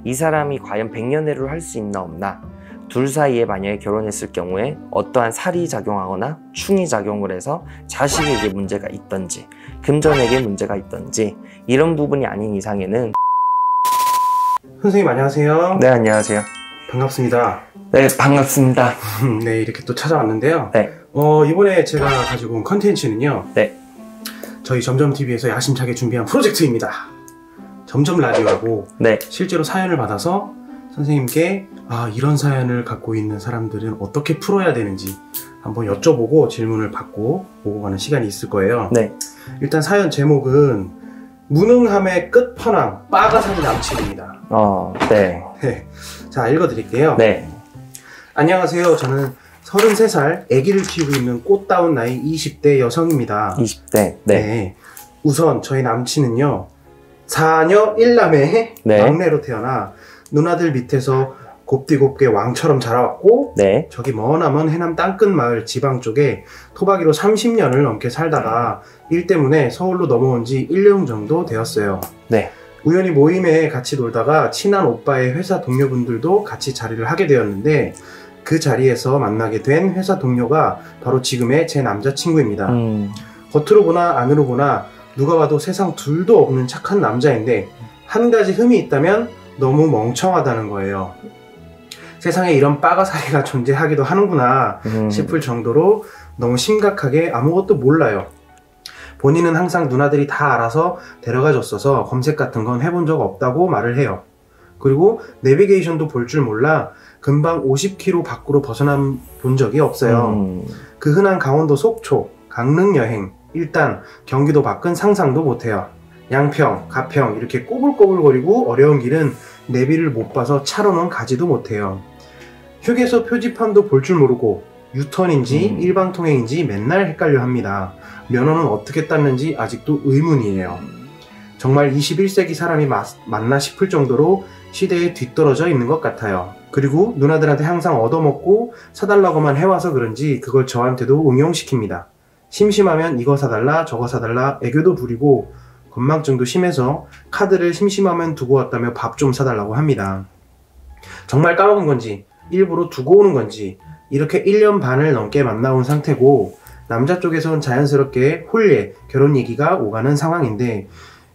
이 사람이 과연 백년해를 할 수 있나 없나, 둘 사이에 만약에 결혼했을 경우에 어떠한 살이 작용하거나 충이 작용을 해서 자식에게 문제가 있던지 금전에게 문제가 있던지 이런 부분이 아닌 이상에는. 선생님 안녕하세요. 네, 안녕하세요. 반갑습니다. 네, 반갑습니다. 네, 이렇게 또 찾아왔는데요. 네. 이번에 제가 가지고 온 컨텐츠는요. 네. 저희 점점TV에서 야심차게 준비한 프로젝트입니다. 점점 라디오라고. 네. 실제로 사연을 받아서 선생님께 이런 사연을 갖고 있는 사람들은 어떻게 풀어야 되는지 한번 여쭤보고 질문을 받고 오고 가는 시간이 있을 거예요. 네. 일단 사연 제목은 무능함의 끝판왕 빠가사리 남친입니다. 네. 네. 자, 읽어드릴게요. 네. 안녕하세요. 저는 33살 아기를 키우고 있는 꽃다운 나이 20대 여성입니다. 20대. 네. 네. 우선 저희 남친은요 4녀 1남의 네. 막내로 태어나 누나들 밑에서 곱디곱게 왕처럼 자라왔고, 네. 저기 머나먼 해남 땅끝 마을 지방 쪽에 토박이로 30년을 넘게 살다가 일 때문에 서울로 넘어온 지 1년 정도 되었어요. 네. 우연히 모임에 같이 놀다가 친한 오빠의 회사 동료분들도 같이 자리를 하게 되었는데 그 자리에서 만나게 된 회사 동료가 바로 지금의 제 남자친구입니다. 겉으로 보나 안으로 보나 누가 봐도 세상 둘도 없는 착한 남자인데 한 가지 흠이 있다면 너무 멍청하다는 거예요. 세상에 이런 빠가사리가 존재하기도 하는구나 싶을 정도로 너무 심각하게 아무것도 몰라요. 본인은 항상 누나들이 다 알아서 데려가 줬어서 검색 같은 건 해본 적 없다고 말을 해요. 그리고 내비게이션도 볼 줄 몰라 금방 50km 밖으로 벗어나 본 적이 없어요. 그 흔한 강원도 속초, 강릉 여행, 일단 경기도 밖은 상상도 못해요. 양평, 가평 이렇게 꼬불꼬불거리고 어려운 길은 내비를 못 봐서 차로는 가지도 못해요. 휴게소 표지판도 볼 줄 모르고 유턴인지 일방통행인지 맨날 헷갈려 합니다. 면허는 어떻게 땄는지 아직도 의문이에요. 정말 21세기 사람이 맞나 싶을 정도로 시대에 뒤떨어져 있는 것 같아요. 그리고 누나들한테 항상 얻어먹고 사달라고만 해와서 그런지 그걸 저한테도 응용시킵니다. 심심하면 이거 사달라 저거 사달라 애교도 부리고 건망증도 심해서 카드를 심심하면 두고 왔다며 밥 좀 사달라고 합니다. 정말 까먹은 건지 일부러 두고 오는 건지 이렇게 1년 반을 넘게 만나온 상태고 남자 쪽에선 자연스럽게 홀예 결혼 얘기가 오가는 상황인데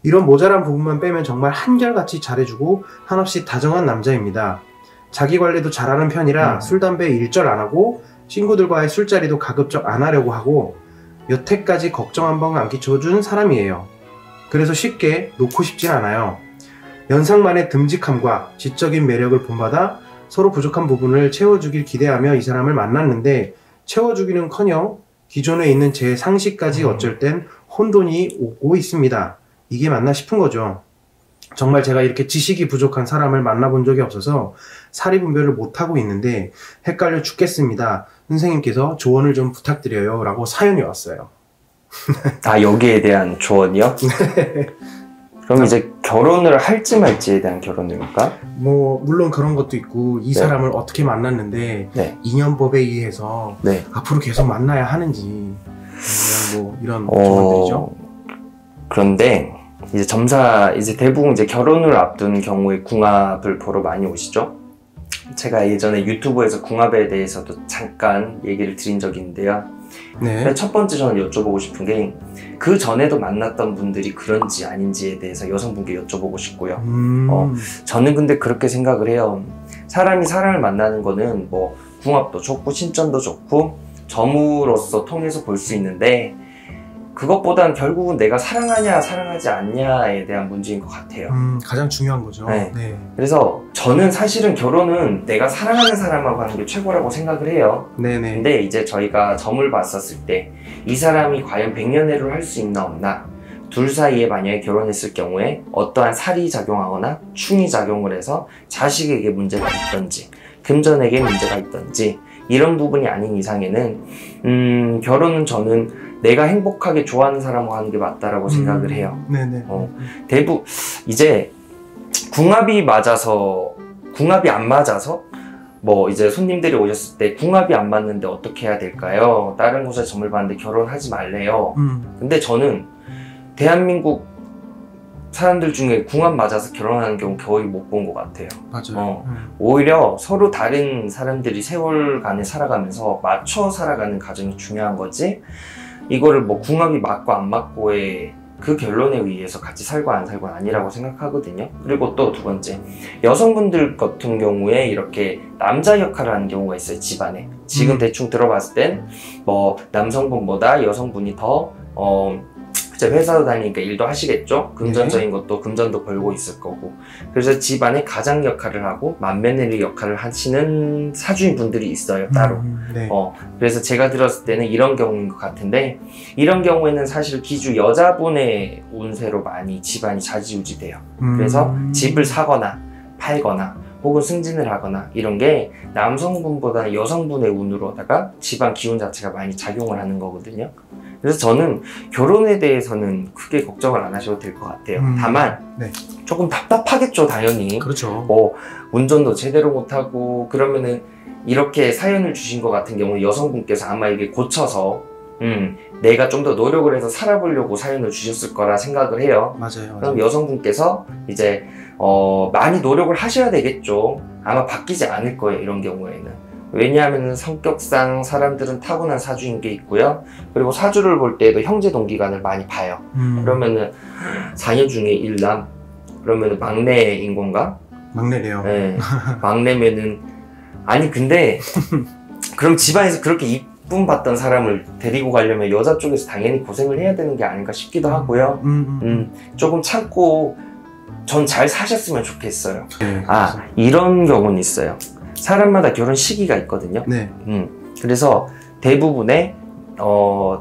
이런 모자란 부분만 빼면 정말 한결같이 잘해주고 한없이 다정한 남자입니다. 자기 관리도 잘하는 편이라 술, 담배 일절 안 하고 친구들과의 술자리도 가급적 안 하려고 하고 여태까지 걱정 한 번 안 끼쳐준 사람이에요. 그래서 쉽게 놓고 싶진 않아요. 연상만의 듬직함과 지적인 매력을 본받아 서로 부족한 부분을 채워주길 기대하며 이 사람을 만났는데 채워주기는커녕 기존에 있는 제 상식까지 어쩔 땐 혼돈이 오고 있습니다. 이게 맞나 싶은 거죠. 정말 제가 이렇게 지식이 부족한 사람을 만나본 적이 없어서 사리분별을 못하고 있는데 헷갈려 죽겠습니다. 선생님께서 조언을 좀 부탁드려요 라고 사연이 왔어요. 여기에 대한 조언이요? 네. 그럼 이제 결혼을 할지 말지에 대한 결혼일까? 물론 그런 것도 있고 이 사람을 어떻게 만났는데 인연법에 의해서 앞으로 계속 만나야 하는지 이런 조언들이죠. 그런데 이제 대부분 결혼을 앞둔 경우에 궁합을 보러 많이 오시죠? 제가 예전에 유튜브에서 궁합에 대해서도 잠깐 얘기를 드린 적이 있는데요. 네. 첫 번째 저는 여쭤보고 싶은 게 그 전에도 만났던 분들이 그런지 아닌지에 대해서 여성분께 여쭤보고 싶고요. 저는 근데 그렇게 생각을 해요. 사람이 사람을 만나는 거는 궁합도 좋고 신점도 좋고 점으로서 통해서 볼 수 있는데 그것보단 결국은 내가 사랑하냐 사랑하지 않냐에 대한 문제인 것 같아요. 가장 중요한 거죠. 네. 그래서 저는 사실은 결혼은 내가 사랑하는 사람하고 하는 게 최고라고 생각을 해요. 네네. 근데 이제 저희가 점을 봤었을 때 이 사람이 과연 백년해를 할 수 있나 없나, 둘 사이에 만약에 결혼했을 경우에 어떠한 살이 작용하거나 충이 작용을 해서 자식에게 문제가 있던지 금전에게 문제가 있던지 이런 부분이 아닌 이상에는 결혼은 저는 내가 행복하게 좋아하는 사람과 하는 게 맞다라고 생각을 해요. 네네. 이제 궁합이 안 맞아서 이제 손님들이 오셨을 때 궁합이 안 맞는데 어떻게 해야 될까요? 다른 곳에 점을 봤는데 결혼하지 말래요. 근데 저는 대한민국 사람들 중에 궁합 맞아서 결혼하는 경우 거의 못 본 것 같아요. 맞아요. 오히려 서로 다른 사람들이 세월간을 살아가면서 맞춰 살아가는 과정이 중요한 거지, 이거를 뭐 궁합이 맞고 안 맞고의 그 결론에 의해서 같이 살고 안 살고는 아니라고 생각하거든요. 그리고 또 두 번째, 여성분들 같은 경우에 이렇게 남자 역할을 하는 경우가 있어요, 집안에. 지금 대충 들어봤을 땐 뭐 남성분보다 여성분이 더 회사도 다니니까 일도 하시겠죠? 금전적인 것도 금전도 벌고 있을 거고. 그래서 집안의 가장 역할을 하고 맏며느리 역할을 하시는 사주인 분들이 있어요, 따로. 네. 그래서 제가 들었을 때는 이런 경우인 것 같은데, 이런 경우에는 사실 기주 여자분의 운세로 많이 집안이 좌지우지돼요. 그래서 집을 사거나 팔거나 혹은 승진을 하거나 이런 게 남성분보다는 여성분의 운으로다가 집안 기운 자체가 많이 작용을 하는 거거든요. 그래서 저는 결혼에 대해서는 크게 걱정을 안 하셔도 될 것 같아요. 다만 네. 조금 답답하겠죠, 당연히. 그렇죠. 뭐 운전도 제대로 못하고 그러면은, 이렇게 사연을 주신 것 같은 경우는 여성분께서 아마 이게 고쳐서 내가 좀 더 노력을 해서 살아보려고 사연을 주셨을 거라 생각을 해요. 맞아요. 그럼 여성분께서 이제 많이 노력을 하셔야 되겠죠. 아마 바뀌지 않을 거예요, 이런 경우에는. 왜냐하면 성격상 사람들은 타고난 사주인 게 있고요. 그리고 사주를 볼 때에도 형제 동기간을 많이 봐요. 그러면은 4년 중에 1남, 그러면은 막내인 건가? 막내래요. 네. 막내면은, 아니 근데 그럼 집안에서 그렇게 이쁨 받던 사람을 데리고 가려면 여자 쪽에서 당연히 고생을 해야 되는 게 아닌가 싶기도 하고요. 조금 참고 전 잘 사셨으면 좋겠어요. 네, 이런 경우는 있어요. 사람마다 결혼 시기가 있거든요. 네. 그래서 대부분의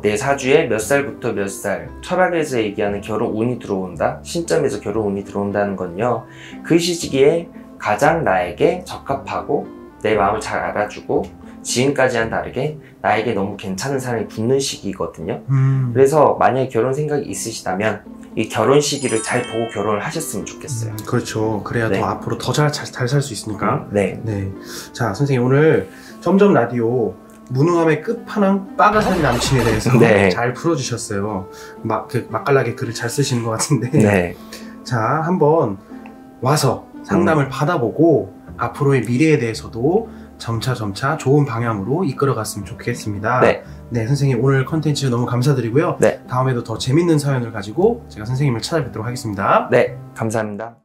내 사주에 몇 살부터 몇 살, 철학에서 얘기하는 결혼 운이 들어온다, 신점에서 결혼 운이 들어온다는 건요, 그 시기에 가장 나에게 적합하고 내 마음을 잘 알아주고 지금까지와는 다르게 나에게 너무 괜찮은 사람이 붙는 시기거든요. 그래서 만약에 결혼 생각이 있으시다면 이 결혼 시기를 잘 보고 결혼을 하셨으면 좋겠어요. 그렇죠. 그래야 네. 더 앞으로 더 잘 살 수 있으니까. 네. 자, 선생님, 오늘 점점 라디오 무능함의 끝판왕 빠가사리 남친에 대해서 네. 잘 풀어주셨어요. 맛깔나게 글을 잘 쓰시는 것 같은데. 네. 자, 한번 와서 상담을 받아보고 앞으로의 미래에 대해서도 점차 좋은 방향으로 이끌어갔으면 좋겠습니다. 네. 네, 선생님 오늘 컨텐츠 너무 감사드리고요. 네. 다음에도 더 재밌는 사연을 가지고 제가 선생님을 찾아뵙도록 하겠습니다. 네, 감사합니다.